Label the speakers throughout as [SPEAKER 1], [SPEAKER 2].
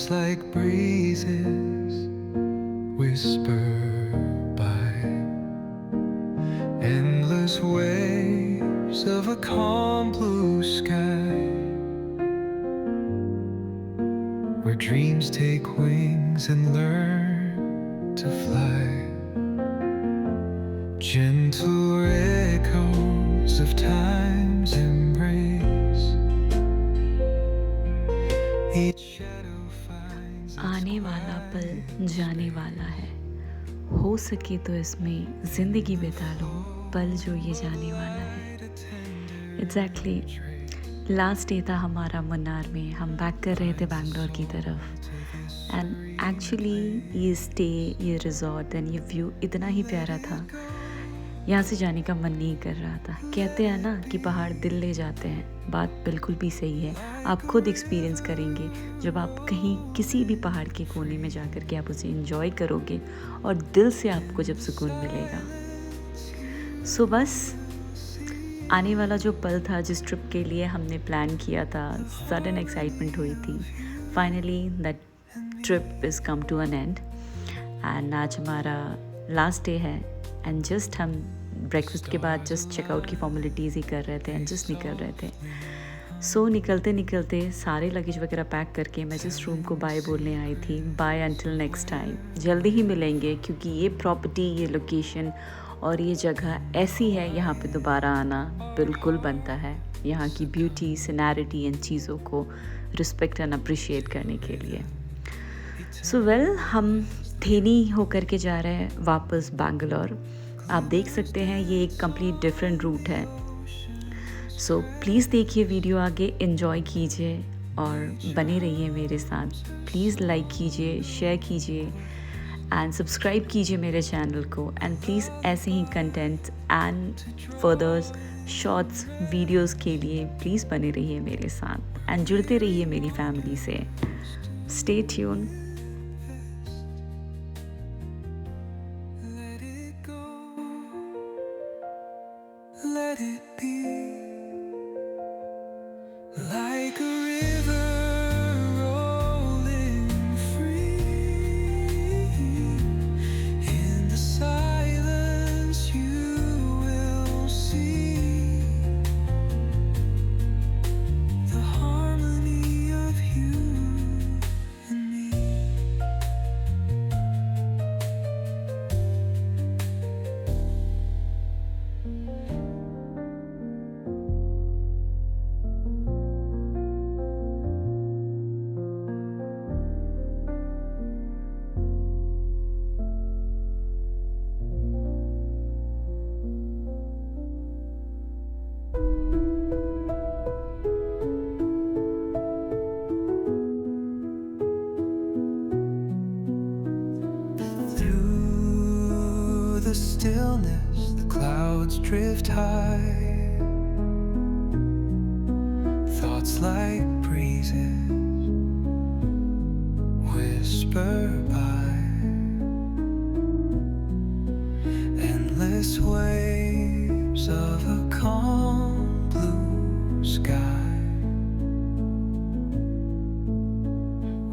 [SPEAKER 1] Thoughts like breezes whisper by, endless waves of a calm blue sky, where dreams take wings and learn to fly. Gentle echoes of time's embrace, each shadow finds its
[SPEAKER 2] आने वाला पल जाने वाला है, हो सके तो इसमें ज़िंदगी बिता लो, पल जो ये जाने वाला है। एग्जैक्टली लास्ट डे था हमारा मन्नार में, हम बैक कर रहे थे बैंगलोर की तरफ। एंड एक्चुअली ये स्टे, ये रिजॉर्ट एंड ये व्यू इतना ही प्यारा था, यहाँ से जाने का मन नहीं कर रहा था। कहते हैं ना कि पहाड़ दिल ले जाते हैं, बात बिल्कुल भी सही है। आप खुद एक्सपीरियंस करेंगे जब आप कहीं किसी भी पहाड़ के कोने में जा कर के आप उसे एंजॉय करोगे और दिल से आपको जब सुकून मिलेगा। सो बस आने वाला जो पल था, जिस ट्रिप के लिए हमने प्लान किया था, सडन एक्साइटमेंट हुई थी। Finally that trip is come to an end and आज हमारा लास्ट डे है। एंड जस्ट हम ब्रेकफास्ट के बाद जस्ट चेकआउट की फॉर्मेलिटीज़ ही कर रहे थे एंड जस्ट निकल रहे थे। सो निकलते निकलते सारे लगेज वगैरह पैक करके मैं जिस रूम को बाय बोलने आई थी, बाय अंटिल नेक्स्ट टाइम, जल्दी ही मिलेंगे, क्योंकि ये प्रॉपर्टी, ये लोकेशन और ये जगह ऐसी है, यहाँ पे दोबारा आना बिल्कुल बनता है। यहाँ की ब्यूटी, सिनेरिटी एंड चीज़ों को रिस्पेक्ट एंड अप्रिशिएट करने के लिए। सो वेल हम थेनी होकर के जा रहे हैं वापस बैंगलोर। आप देख सकते हैं ये एक कंप्लीट डिफरेंट रूट है। सो प्लीज़ देखिए वीडियो, आगे एंजॉय कीजिए और बने रहिए मेरे साथ। प्लीज़ लाइक कीजिए, शेयर कीजिए एंड सब्सक्राइब कीजिए मेरे चैनल को। एंड प्लीज़ ऐसे ही content and further shorts videos के लिए प्लीज़ बने रहिए मेरे साथ एंड जुड़ते रहिए मेरी फैमिली से। Stay tune.
[SPEAKER 1] let it be, like a river rolling free. In the silence you will see the harmony of you and me. The stillness, the clouds drift high, thoughts like breezes whisper by, endless waves of a calm blue sky,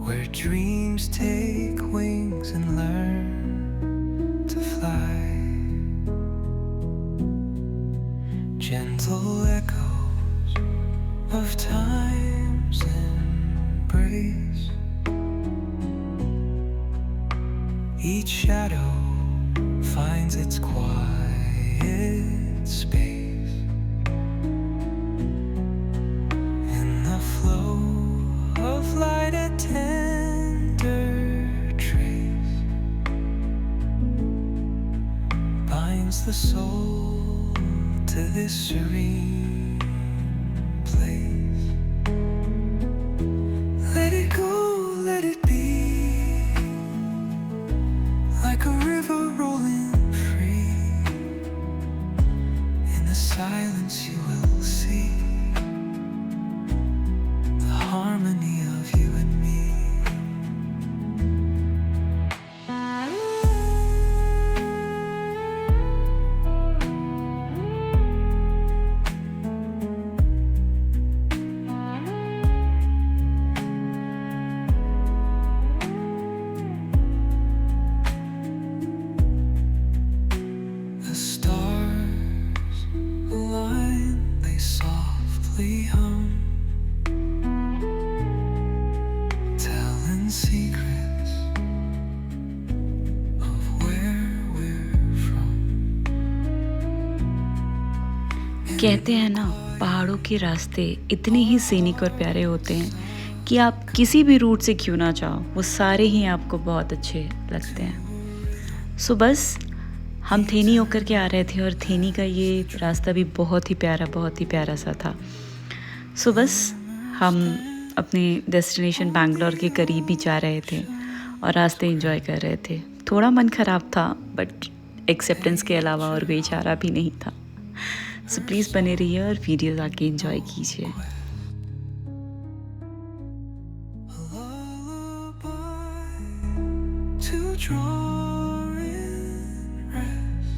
[SPEAKER 1] where dreams take wings and learn to fly. Gentle echoes of time's embrace, each shadow finds its quiet space. In the flow of light, a tender trace binds the soul to this serene place. Let it go, let it be, like a river rolling free. In the silence you will see the harmony of you and me.
[SPEAKER 2] कहते हैं ना, पहाड़ों के रास्ते इतने ही scenic और प्यारे होते हैं कि आप किसी भी रूट से क्यों ना जाओ, वो सारे ही आपको बहुत अच्छे लगते हैं। सो बस हम थेनी होकर के आ रहे थे और थेनी का ये रास्ता भी बहुत ही प्यारा सा था। सो बस हम अपने डेस्टिनेशन बैंगलोर के करीब ही जा रहे थे और रास्ते एंजॉय कर रहे थे। थोड़ा मन ख़राब था, बट एक्सेप्टेंस के अलावा और कोई चारा भी नहीं था। सो प्लीज़ बने रहिए और वीडियोस आके एंजॉय कीजिए।
[SPEAKER 1] To draw in rest,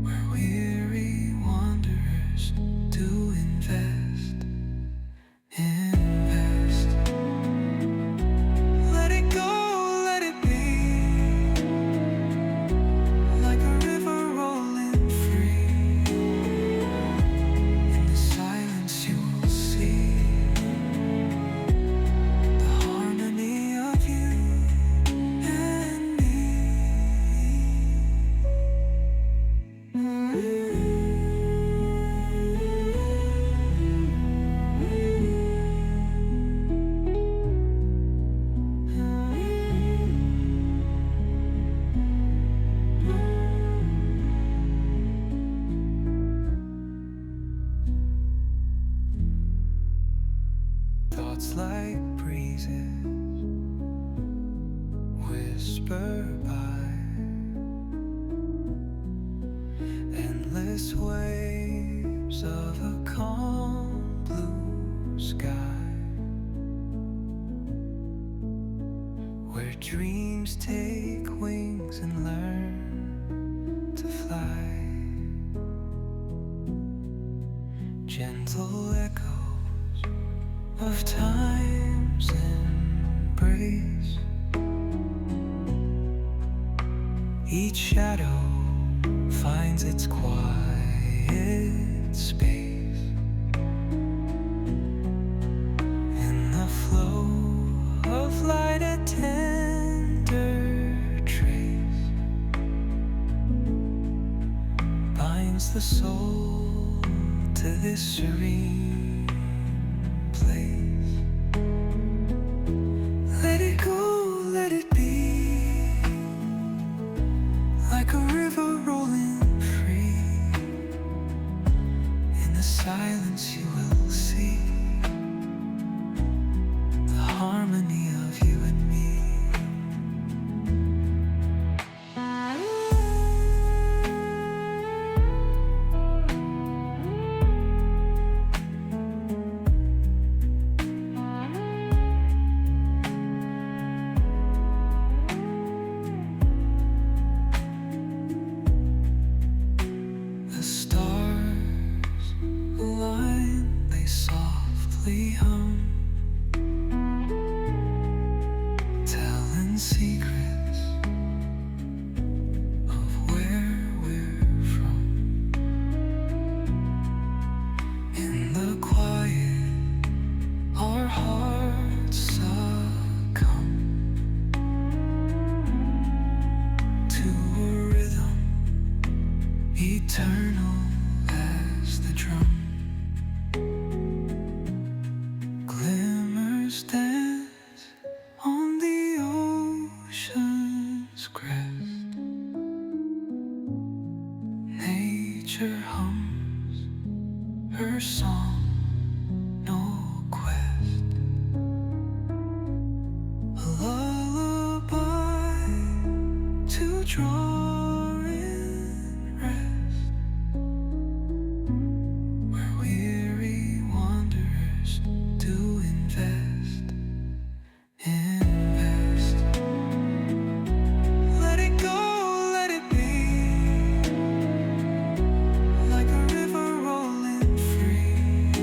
[SPEAKER 1] where weary wanderers do invest. Let it go, let it be, like a river rolling free. In the silence you will see the harmony of you and me. Thoughts like breezes whisper by, endless waves of a calm blue sky, where dreams take wings and learn to fly. Gentle echoes of time's embrace, each shadow finds its quiet space. In the flow of light, a tender trace binds the soul to this serene place. Let it go, let it be, like a river rolling free. In the silence you will see the harmony of you and me. The stars align, they softly hum, telling secrets of where we're from. In the quiet, our hearts succumb to a rhythm eternal as the drum. Glimmers dance on the ocean's crest. Nature hums her song, no quest. A lullaby to draw in rest, where weary wanderers do invest. Invest. Let it go, let it be, like a river rolling free.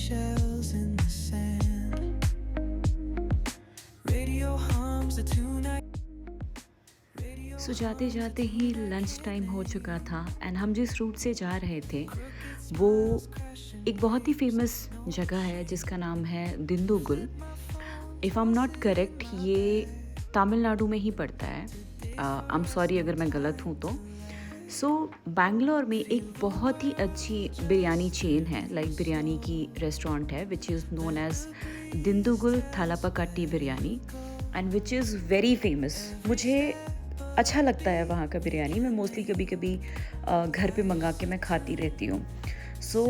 [SPEAKER 1] seashells in the sand. Radio hums a tune I
[SPEAKER 2] सो जाते जाते ही lunch time हो चुका था and हम जिस root से जा रहे थे वो एक बहुत ही फेमस जगह है जिसका नाम है Dindigul. If I am not correct, ये तमिलनाडु में ही पड़ता है। आई एम सॉरी अगर मैं गलत हूँ तो। सो बैंगलोर में एक बहुत ही अच्छी बिरयानी चेन है, लाइक बिरयानी की रेस्टोरेंट है which is known as Dindigul Thalappakatti biryani and which is very famous. मुझे अच्छा लगता है वहाँ का बिरयानी। मैं मोस्टली कभी कभी घर पे मंगा के मैं खाती रहती हूँ। सो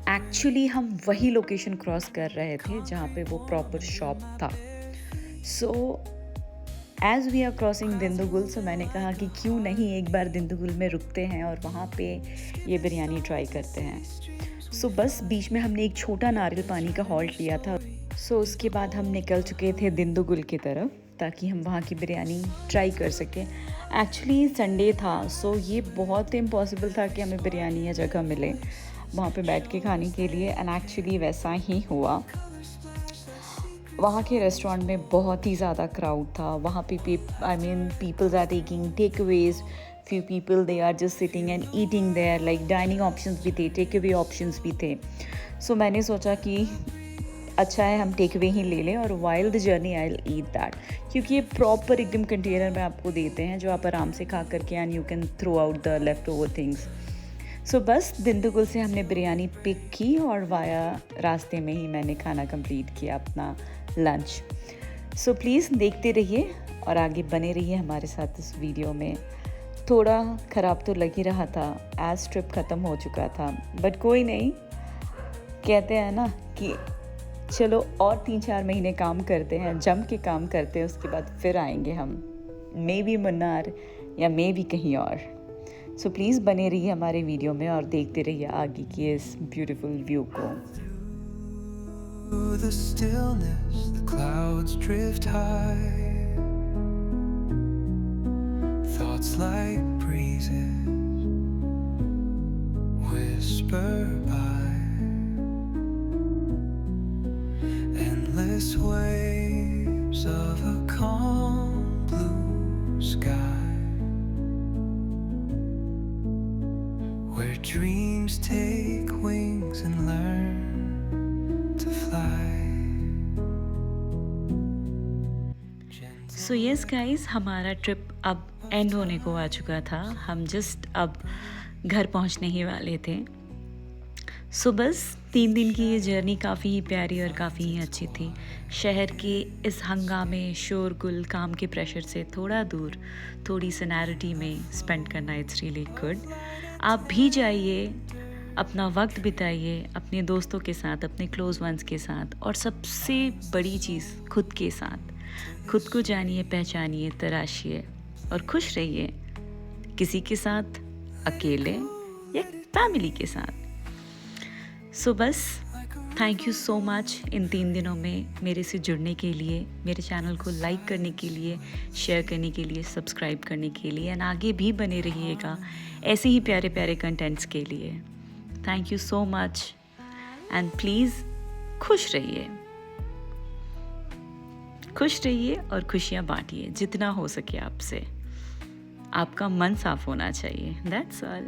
[SPEAKER 2] एक्चुअली हम वही लोकेशन क्रॉस कर रहे थे जहाँ पे वो प्रॉपर शॉप था। So as we are crossing Dindigul, so मैंने कहा कि क्यों नहीं एक बार दिंदुगुल में रुकते हैं और वहाँ पे ये बिरयानी ट्राई करते हैं। सो बस बीच में हमने एक छोटा नारियल पानी का हॉल्ट लिया था। सो उसके बाद हम निकल चुके थे दिंदुगुल की तरफ ताकि हम वहाँ की बिरयानी ट्राई कर सकें। एक्चुअली संडे था, सो ये बहुत इम्पॉसिबल था कि हमें बिरयानी या जगह मिले वहाँ पे बैठ के खाने के लिए, एंड एक्चुअली वैसा ही हुआ। वहाँ के रेस्टोरेंट में बहुत ही ज़्यादा क्राउड था। वहाँ पे peoples are taking takeaways, few people they are just sitting and eating there, like dining options भी थे, टेक अवे ऑप्शंस भी थे। सो मैंने सोचा कि अच्छा है हम टेक अवे ही ले लें और while the journey I will eat that, क्योंकि ये प्रॉपर एकदम कंटेनर में आपको देते हैं जो आप आराम से खा करके and you can throw out the left over things. So बस दिंदुगुल से हमने बिरयानी पिक की और वाया रास्ते में ही मैंने खाना कंप्लीट किया अपना लंच। सो प्लीज़ देखते रहिए और आगे बने रहिए हमारे साथ इस वीडियो में। थोड़ा ख़राब तो लग ही रहा था एज ट्रिप ख़त्म हो चुका था, बट कोई नहीं, कहते हैं ना कि चलो और 3-4 महीने काम करते हैं, जम के काम करते हैं, उसके बाद फिर आएंगे हम मे बी मुन्नार या मे बी कहीं और। सो प्लीज़ बने रहिए हमारे वीडियो में और देखते रहिए आगे की इस ब्यूटीफुल व्यू को।
[SPEAKER 1] Through the stillness, the clouds drift high. Thoughts like breezes whisper by. Endless waves of a calm blue sky, where dreams take wings and learn to fly.
[SPEAKER 2] So yes guys, हमारा trip अब and होने को आ चुका था। हम just अब घर पहुंचने ही वाले थे। सो बस 3 दिन की ये जर्नी काफ़ी ही प्यारी और काफ़ी ही अच्छी थी। शहर के इस हंगामे, शोरगुल, काम के प्रेशर से थोड़ा दूर, थोड़ी सैनिटी में स्पेंड करना इट्स रियली गुड। आप भी जाइए, अपना वक्त बिताइए अपने दोस्तों के साथ, अपने क्लोज वंस के साथ, और सबसे बड़ी चीज़ खुद के साथ। खुद को जानिए, पहचानिए, तराशिए और खुश रहिए, किसी के साथ, अकेले या फैमिली के साथ। सो बस thank you so much in 3 दिनों में मेरे से जुड़ने के लिए, मेरे चैनल को लाइक करने के लिए, शेयर करने के लिए, सब्सक्राइब करने के लिए, एंड आगे भी बने रहिएगा ऐसे ही प्यारे प्यारे कंटेंट्स के लिए। Thank you so much and please खुश रहिए, खुश रहिए और खुशियाँ बांटिए जितना हो सके आपसे। आपका मन साफ होना चाहिए। That's all.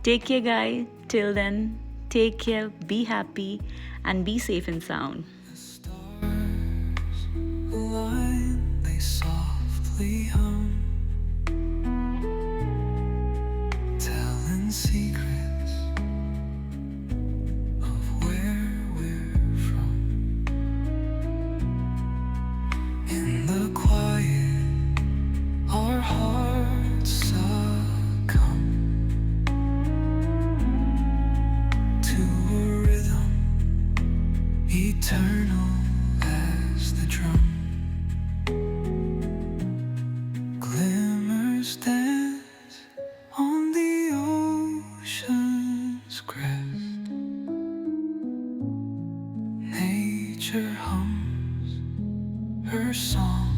[SPEAKER 2] Take care guys, till then take care, be happy and be safe and sound.
[SPEAKER 1] Stars align, they softly hum, telling secrets of where we're from. In the quiet, our hearts succumb to a rhythm eternal as the drum. Glimmers dance on the ocean's crest. Nature hums her song